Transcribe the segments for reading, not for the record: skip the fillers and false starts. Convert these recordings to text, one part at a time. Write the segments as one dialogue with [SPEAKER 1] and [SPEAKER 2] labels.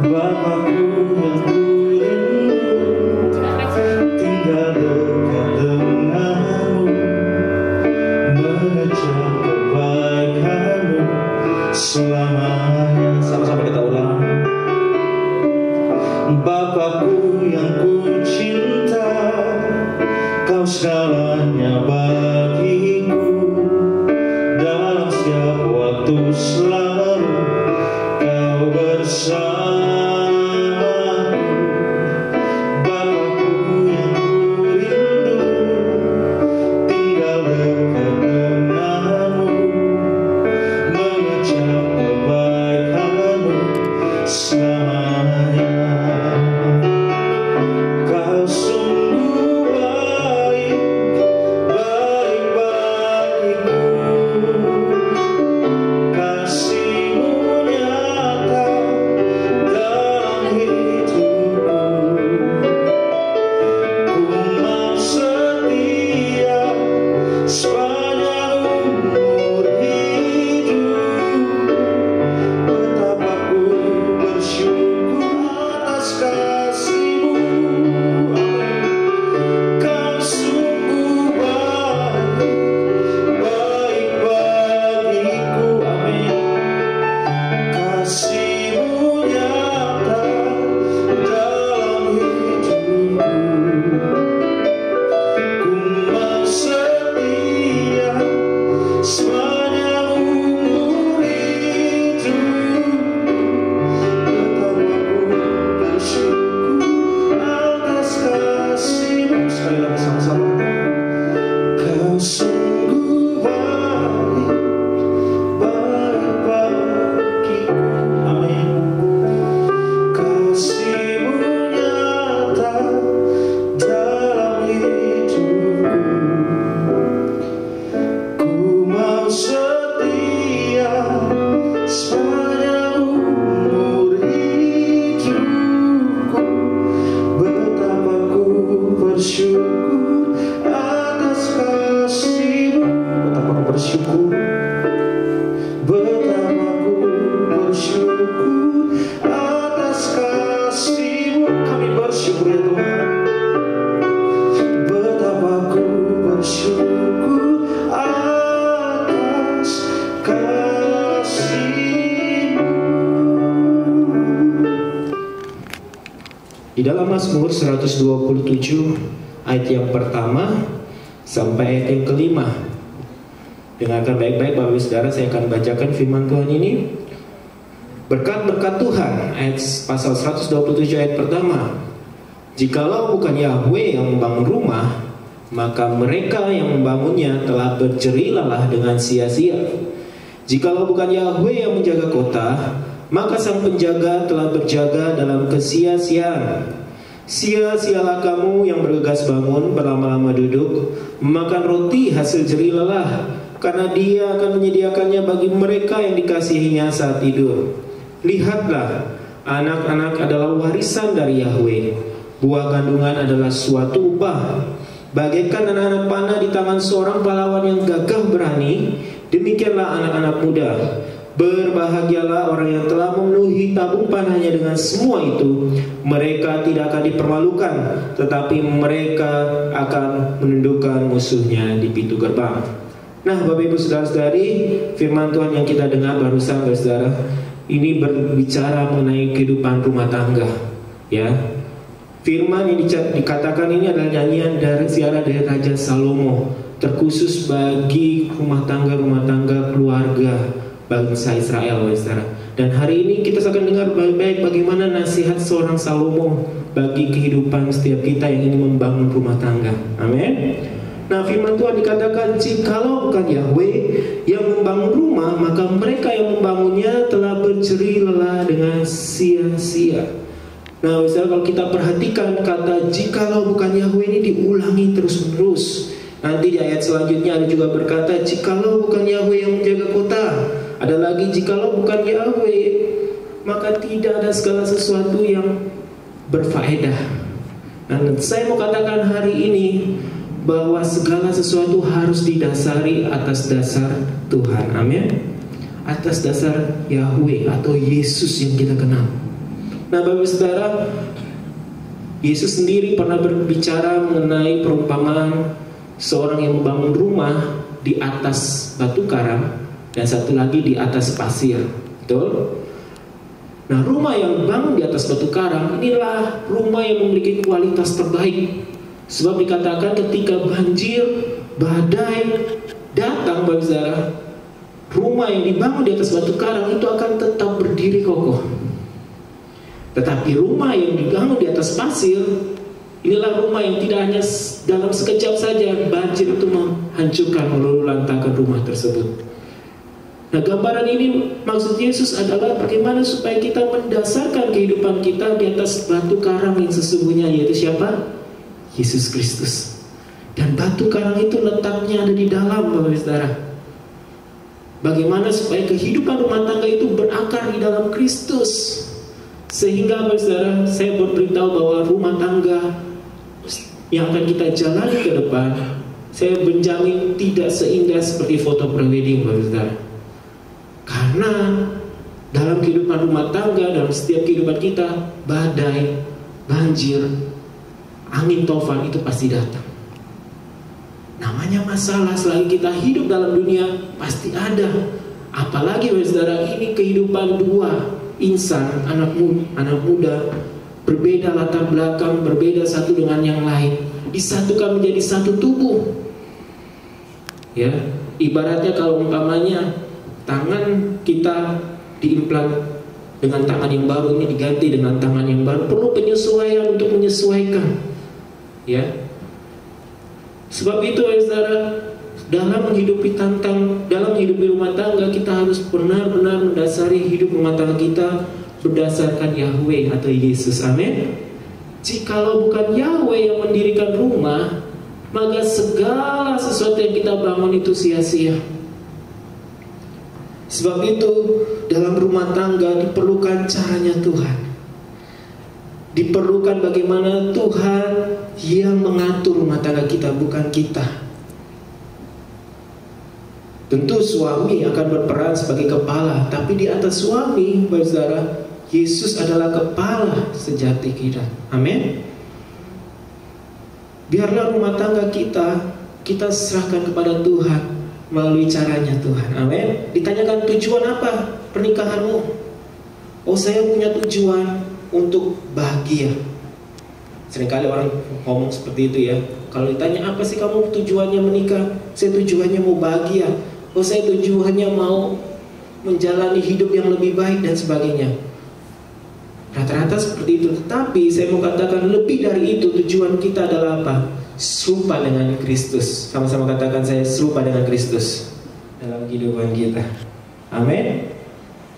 [SPEAKER 1] Bapakku yang kurindu, tinggal dekat denganmu, mengejar kebaikanmu selamanya. Sama-sama kita ulang. Bapakku yang ku cinta, kau segalanya bagiku, dalam setiap waktu selalu kau bersamaku. Bapakku yang ku rindu, tinggal dekat denganmu, mengejar kebaikanmu selamanya. Kau sungguh baik, baik bagiku. Kasih-Mu nyata dalam hidupku. Ku mau setia sepanjang umur hidup. Betapa ku bersyukur atas kasih-Mu. Kau sungguh baik, baik bagiku. Amin. Kasih-Mu nyata dalam hidupku. Ku mau setia sepanjang umur hidup. Betapa ku bersyukur atas kasih-Mu. Sekali lagi sama-sama. Kau sungguh baik, baik bagiku. Amin. Kasih-Mu nyata dalam hidupku. Ku mau setia sepanjang umur hidupku. Betapa ku bersyukur atas kasih-Mu. Betapa ku bersyukur. Betapa ku bersyukur atas kasih-Mu. Kami bersyukur ya Tuhan. Betapa ku bersyukur atas kasih-Mu.
[SPEAKER 2] Di dalam Mazmur 127 ayat yang pertama sampai ayat yang kelima. Dengarkan baik-baik Bapak Ibu Saudara, saya akan bacakan firman Tuhan ini. Berkat-berkat Tuhan, ayat pasal 127 ayat pertama. Jikalau bukan Yahweh yang membangun rumah, maka mereka yang membangunnya telah berjerih lelah dengan sia-sia. Jikalau bukan Yahweh yang menjaga kota, maka sang penjaga telah berjaga dalam kesia-siaan. Sia-sialah kamu yang bergegas bangun, berlama-lama duduk, memakan roti hasil jerih lelah, karena Dia akan menyediakannya bagi mereka yang dikasihinya saat tidur. Lihatlah, anak-anak adalah warisan dari Yahweh, buah kandungan adalah suatu upah. Bagaikan anak-anak panah di tangan seorang pahlawan yang gagah berani, demikianlah anak-anak muda. Berbahagialah orang yang telah memenuhi tabung panahnya dengan semua itu. Mereka tidak akan dipermalukan, tetapi mereka akan menundukkan musuhnya di pintu gerbang. Nah, Bapak Ibu Saudara-saudari, firman Tuhan yang kita dengar barusan, Saudara, ini berbicara mengenai kehidupan rumah tangga. Ya, firman yang dikatakan ini adalah nyanyian dari ziarah dari Raja Salomo, terkhusus bagi rumah tangga keluarga bangsa Israel, Saudara. Dan hari ini kita akan dengar baik-baik bagaimana nasihat seorang Salomo bagi kehidupan setiap kita yang ingin membangun rumah tangga. Amin. Nah, firman Tuhan dikatakan, jikalau bukan Yahweh yang membangun rumah, maka mereka yang membangunnya telah berjerih lelah dengan sia-sia. Nah, Saudara, kalau kita perhatikan kata jikalau bukan Yahweh ini diulangi terus-menerus. Nanti di ayat selanjutnya ada juga berkata, jikalau bukan Yahweh yang menjaga kota. Ada lagi, jikalau bukan Yahweh, maka tidak ada segala sesuatu yang berfaedah. Dan saya mau katakan hari ini bahwa segala sesuatu harus didasari atas dasar Tuhan. Amin. Atas dasar Yahweh atau Yesus yang kita kenal. Nah, Bapak Saudara, Yesus sendiri pernah berbicara mengenai perumpamaan seorang yang membangun rumah di atas batu karang dan satu lagi di atas pasir. Betul? Nah, rumah yang dibangun di atas batu karang inilah rumah yang memiliki kualitas terbaik. Sebab dikatakan ketika banjir, badai datang, Bapak Saudara, rumah yang dibangun di atas batu karang itu akan tetap berdiri kokoh. Tetapi rumah yang dibangun di atas pasir, inilah rumah yang tidak hanya dalam sekejap saja banjir itu menghancurkan, meluluhlantakkan rumah tersebut. Nah, gambaran ini maksud Yesus adalah bagaimana supaya kita mendasarkan kehidupan kita di atas batu karang yang sesungguhnya, yaitu siapa? Yesus Kristus. Dan batu karang itu letaknya ada di dalam, Bapak Saudara. Bagaimana supaya kehidupan rumah tangga itu berakar di dalam Kristus, sehingga Bapak Saudara, saya berberitahu bahwa rumah tangga yang akan kita jalani ke depan, saya menjamin tidak seindah seperti foto prewedding, Bapak Saudara. Karena dalam kehidupan rumah tangga, dalam setiap kehidupan kita, badai, banjir, angin tofan itu pasti datang. Namanya masalah selagi kita hidup dalam dunia pasti ada. Apalagi saudara, ini kehidupan dua insan, anak muda, berbeda latar belakang, berbeda satu dengan yang lain, disatukan menjadi satu tubuh. Ya, ibaratnya kalau umpamanya tangan kita diimplan dengan tangan yang baru, ini diganti dengan tangan yang baru, perlu penyesuaian untuk menyesuaikan. Ya, sebab itu saudara, dalam menghidupi rumah tangga, kita harus benar-benar mendasari hidup rumah tangga kita berdasarkan Yahweh atau Yesus. Amin. Jikalau bukan Yahweh yang mendirikan rumah, maka segala sesuatu yang kita bangun itu sia-sia. Sebab itu dalam rumah tangga diperlukan caranya Tuhan. Diperlukan bagaimana Tuhan yang mengatur rumah tangga kita, bukan kita. Tentu suami akan berperan sebagai kepala, tapi di atas suami, Bapak Saudara, Yesus adalah kepala sejati kita. Amin. Biarlah rumah tangga kita serahkan kepada Tuhan melalui caranya Tuhan. Amin. Ditanyakan tujuan apa pernikahanmu? Oh, saya punya tujuan untuk bahagia. Seringkali orang ngomong seperti itu ya. Kalau ditanya apa sih kamu tujuannya menikah? Saya tujuannya mau bahagia. Oh, saya tujuannya mau menjalani hidup yang lebih baik dan sebagainya. Rata-rata seperti itu. Tetapi saya mau katakan lebih dari itu, tujuan kita adalah apa? Serupa dengan Kristus. Sama-sama katakan, saya serupa dengan Kristus dalam kehidupan kita. Amin.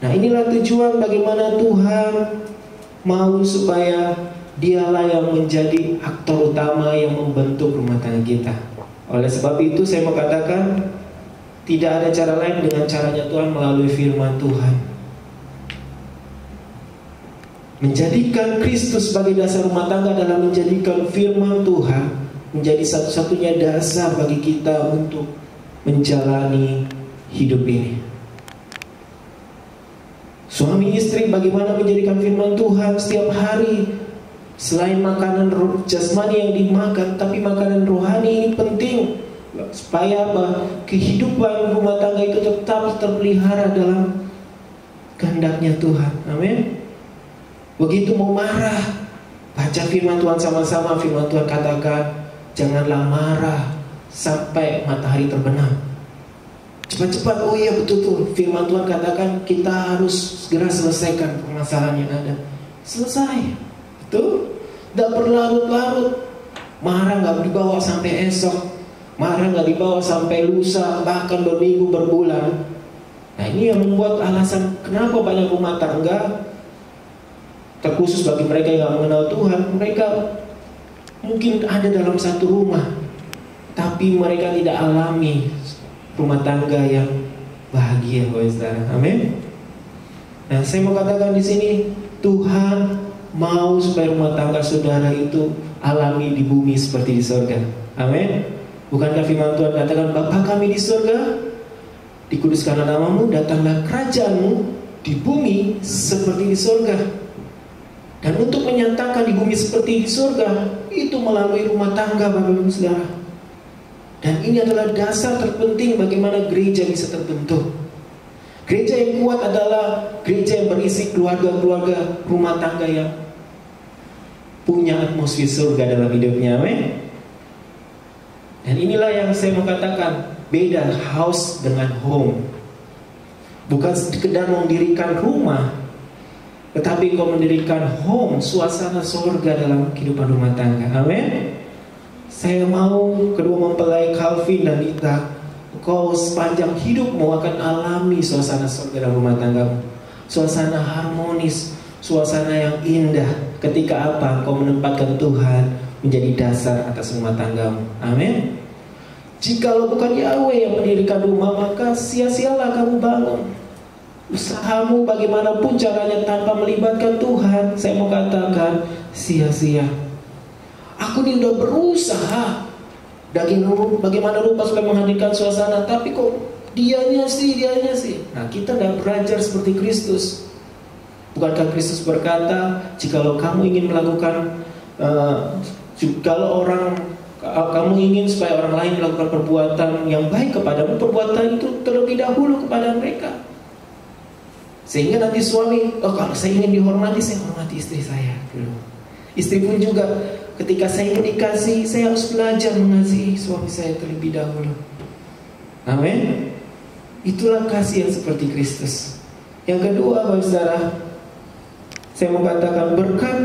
[SPEAKER 2] Nah, inilah tujuan bagaimana Tuhan mau supaya Dialah yang menjadi aktor utama yang membentuk rumah tangga kita. Oleh sebab itu saya mau katakan, tidak ada cara lain dengan caranya Tuhan melalui firman Tuhan. Menjadikan Kristus sebagai dasar rumah tangga adalah menjadikan firman Tuhan menjadi satu-satunya dasar bagi kita untuk menjalani hidup ini. Suami istri bagaimana menjadikan firman Tuhan setiap hari. Selain makanan jasmani yang dimakan, tapi makanan rohani ini penting supaya apa? Kehidupan rumah tangga itu tetap terpelihara dalam kehendaknya Tuhan. Amin. Begitu mau marah, baca firman Tuhan sama-sama. Firman Tuhan katakan, janganlah marah sampai matahari terbenam. Cepat-cepat, oh iya betul tuh. Firman Tuhan katakan kita harus segera selesaikan permasalahan yang ada. Selesai, betul? Tidak berlarut-larut. Marah nggak dibawa sampai esok, marah nggak dibawa sampai lusa, bahkan berminggu, berbulan. Nah, ini yang membuat alasan kenapa banyak rumah tangga, terkhusus bagi mereka yang nggak mengenal Tuhan, mereka mungkin ada dalam satu rumah, tapi mereka tidak alami rumah tangga yang bahagia, saudara. Amin. Nah, saya mau katakan di sini, Tuhan mau supaya rumah tangga saudara itu alami di bumi seperti di surga. Amin. Bukankah firman Tuhan katakan, Bapa kami di surga, dikuduskanlah namamu, datanglah kerajaanmu di bumi seperti di surga. Dan untuk menyatakan di bumi seperti di surga, itu melalui rumah tangga, Bapak Ibu Saudara. Dan ini adalah dasar terpenting bagaimana gereja bisa terbentuk. Gereja yang kuat adalah gereja yang berisi keluarga-keluarga rumah tangga yang punya atmosfer surga dalam hidupnya, amin. Dan inilah yang saya mau katakan, beda house dengan home. Bukan sekedar mendirikan rumah, tetapi kau mendirikan home, suasana surga dalam kehidupan rumah tangga, amin. Saya mau kedua mempelai Calvin dan Lita, kau sepanjang hidupmu akan alami suasana surga dalam rumah tanggamu. Suasana harmonis, suasana yang indah. Ketika apa? Kau menempatkan Tuhan menjadi dasar atas rumah tanggamu. Amin. Jikalau bukan Yahweh yang mendirikan rumah, maka sia-sialah kamu bangun. Usahamu bagaimanapun caranya tanpa melibatkan Tuhan, saya mau katakan sia-sia. Aku ini udah berusaha bagaimana rupa supaya menghadirkan suasana, tapi kok dianya sih. Nah, kita tidak belajar seperti Kristus. Bukankah Kristus berkata, jikalau kamu ingin melakukan, kamu ingin supaya orang lain melakukan perbuatan yang baik kepadamu, perbuatan itu terlebih dahulu kepada mereka. Sehingga nanti suami, kalau saya ingin dihormati, saya hormati istri saya dulu. Istri pun juga, ketika saya ingin dikasih, saya harus belajar mengasihi suami saya terlebih dahulu. Amin. Itulah kasih yang seperti Kristus. Yang kedua, Bapak Saudara, saya mau katakan berkat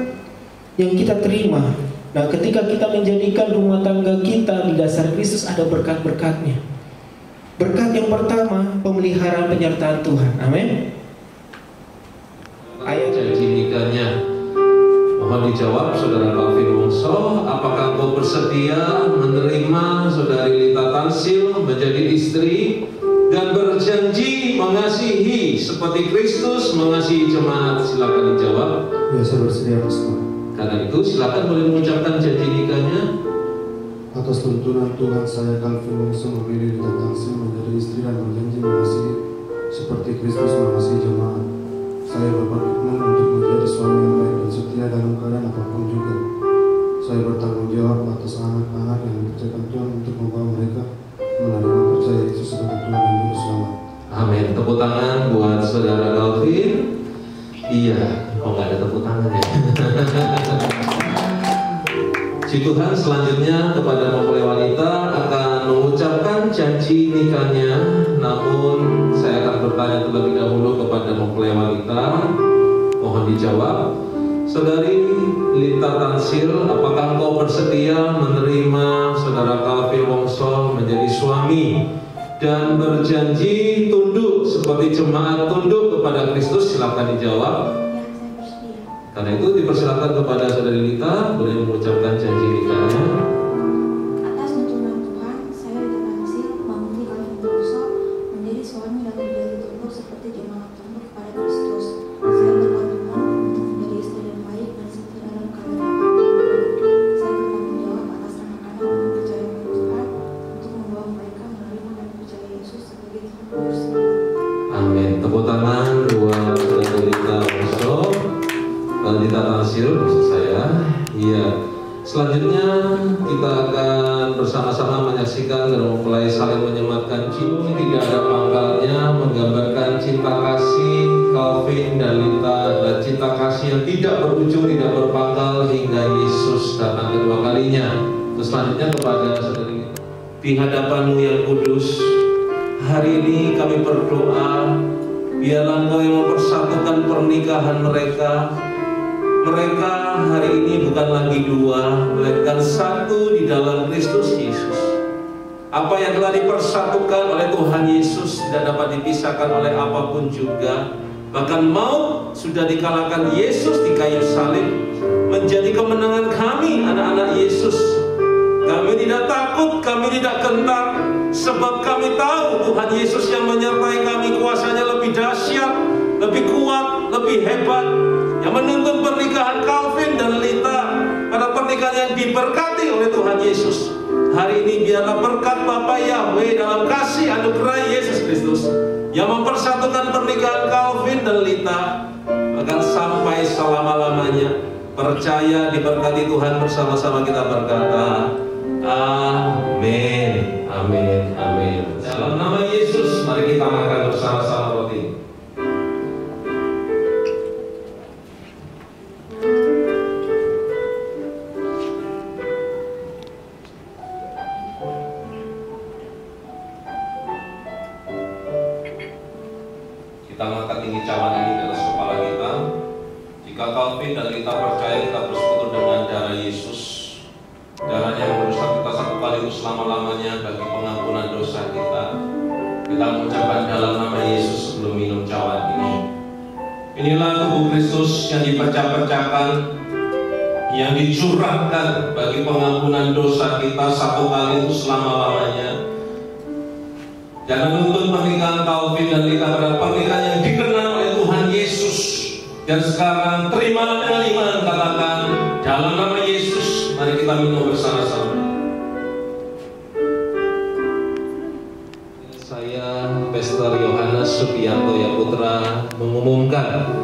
[SPEAKER 2] yang kita terima. Nah, ketika kita menjadikan rumah tangga kita di dasar Kristus, ada berkat-berkatnya. Berkat yang pertama, pemeliharaan penyertaan Tuhan. Amin.
[SPEAKER 3] Ayat janji nikahnya, mohon dijawab Saudara Calvin Wongso, apakah kau bersedia menerima Saudari Lita Tansil menjadi istri dan berjanji mengasihi seperti Kristus mengasihi jemaat? Silakan dijawab.
[SPEAKER 1] Ya, saya bersedia, Pastor.
[SPEAKER 3] Karena itu silakan boleh mengucapkan janji nikahnya.
[SPEAKER 1] Atas tuntunan Tuhan, saya Calvin Wongso memilih Lita Tansil menjadi istri dan berjanji mengasihi seperti Kristus mengasihi jemaat. Saya berkomitmen untuk menjadi suami yang baik dan setia dalam keadaan apapun juga. Saya bertanggung jawab atas anak-anak yang dipercayakan Tuhan untuk membawa mereka menerima percaya Yesus sebagai Tuhan dan Juru Selamat.
[SPEAKER 3] Amin. Tepuk tangan buat Saudara Calvin. Iya, kok nggak ada tepuk tangan ya? Si Tuhan selanjutnya kepada mempelai wanita akan mengucapkan janji nikahnya. Namun saya akan bertanya terlebih dahulu kepada mempelai wanita. Mohon dijawab. Saudari Lita Tansil, apakah engkau bersedia menerima Saudara Calvin Wongso menjadi suami dan berjanji tunduk seperti jemaat tunduk kepada Kristus? Silakan dijawab. Karena itu dipersilakan kepada Saudari Lita boleh mengucapkan janji nikahnya.
[SPEAKER 4] Atas tuntunan Tuhan, saya Lita Tansil memilih Calvin Wongso menjadi suami dan berjanji tunduk seperti jemaat tunduk kepada Kristus. Saya berkomitmen untuk menjadi istri yang baik dan setia dalam keadaan apapun. Saya bertanggung jawab atas anak-anak yang percaya kepada Tuhan untuk membawa mereka menerima dan percaya Yesus sebagai Tuhan dan Juru Selamat.
[SPEAKER 3] Amin. Tepuk tangan buat Saudari Lita Wongso. Lita Tansil maksud saya. Iya. Selanjutnya kita akan bersama-sama menyaksikan dan mempelai saling menyematkan cium tidak ada pangkalnya, menggambarkan cinta kasih Calvin dan Lita, dan cinta kasih yang tidak berujung, tidak berpangkal hingga Yesus datang kedua kalinya. Terus selanjutnya kepada Saudari Lita. Di hadapan-Mu yang kudus, hari ini kami berdoa, biarlah Engkau yang mempersatukan pernikahan mereka. Mereka hari ini bukan lagi dua, melainkan satu di dalam Kristus Yesus. Apa yang telah dipersatukan oleh Tuhan Yesus tidak dapat dipisahkan oleh apapun juga. Bahkan maut sudah dikalahkan Yesus di kayu salib, menjadi kemenangan kami anak-anak Yesus. Kami tidak takut, kami tidak gentar, sebab kami tahu Tuhan Yesus yang menyertai kami, kuasanya lebih dahsyat, lebih kuat, lebih hebat, yang menuntun pernikahan Calvin dan Lita pada pernikahan yang diberkati oleh Tuhan Yesus. Hari ini biarlah berkat Bapa Yahweh dalam kasih anugerah Yesus Kristus yang mempersatukan pernikahan Calvin dan Lita bahkan sampai selama-lamanya. percaya diberkati Tuhan, bersama-sama kita berkata amin, amin, amin. Dalam nama Yesus, mari kita makan bersama-sama roti. Kita mengangkat tinggi cawan ini di atas kepala kita. Jika Calvin dan kita percaya kita bersekutu dengan darah Yesus, darah yang merusak kita satu kali untuk selama-lamanya bagi pengampunan dosa kita. Kita mengucapkan dalam nama Yesus sebelum minum cawan ini. Inilah tubuh Kristus yang dipecah-pecahkan, yang dicurahkan bagi pengampunan dosa kita satu kali untuk selama-lamanya. Dan menuntut pernikahan Calvin dan Lita pada pernikahan yang dikenal oleh Tuhan Yesus. Dan sekarang terimalah dengan iman, katakan dalam nama Yesus. Mari kita minum bersama-sama. Saya Pastor Yohanes Subianto Yaputra mengumumkan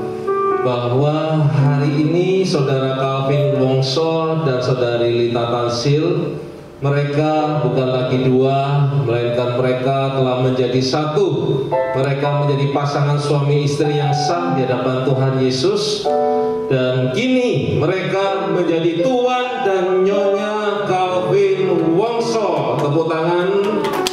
[SPEAKER 3] bahwa hari ini Saudara Calvin Wongso dan Saudari Lita Tansil, mereka bukan lagi dua, melainkan mereka telah menjadi satu. Mereka menjadi pasangan suami istri yang sah di hadapan Tuhan Yesus. Dan kini mereka menjadi Tuan dan Nyonya Calvin Wongso. Tepuk tangan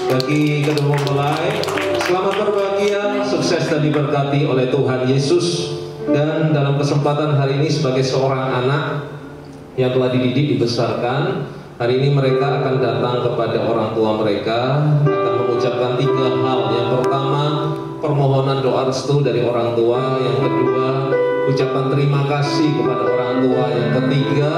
[SPEAKER 3] bagi kedua mempelai. Selamat berbahagia, sukses dan diberkati oleh Tuhan Yesus. Dan dalam kesempatan hari ini sebagai seorang anak yang telah dididik, dibesarkan, hari ini mereka akan datang kepada orang tua mereka, akan mengucapkan 3 hal. Yang pertama, permohonan doa restu dari orang tua. Yang kedua, ucapan terima kasih kepada orang tua. Yang ketiga,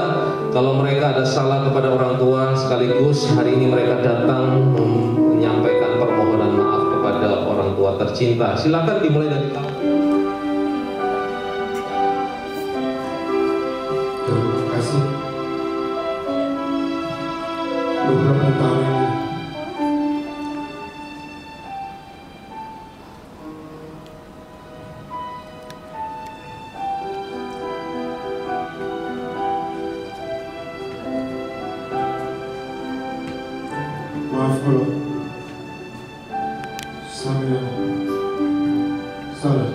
[SPEAKER 3] kalau mereka ada salah kepada orang tua, sekaligus hari ini mereka datang menyampaikan permohonan maaf kepada orang tua tercinta. Silakan dimulai dari kamu.
[SPEAKER 1] Terima kasih. Beberapa tahun ini maaf kalau saya salah.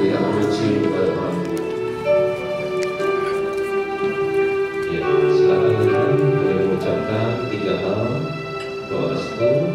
[SPEAKER 3] Ya, mencium kepada orang tua. Ya, silakan dengan mengucapkan 3 hal doa restu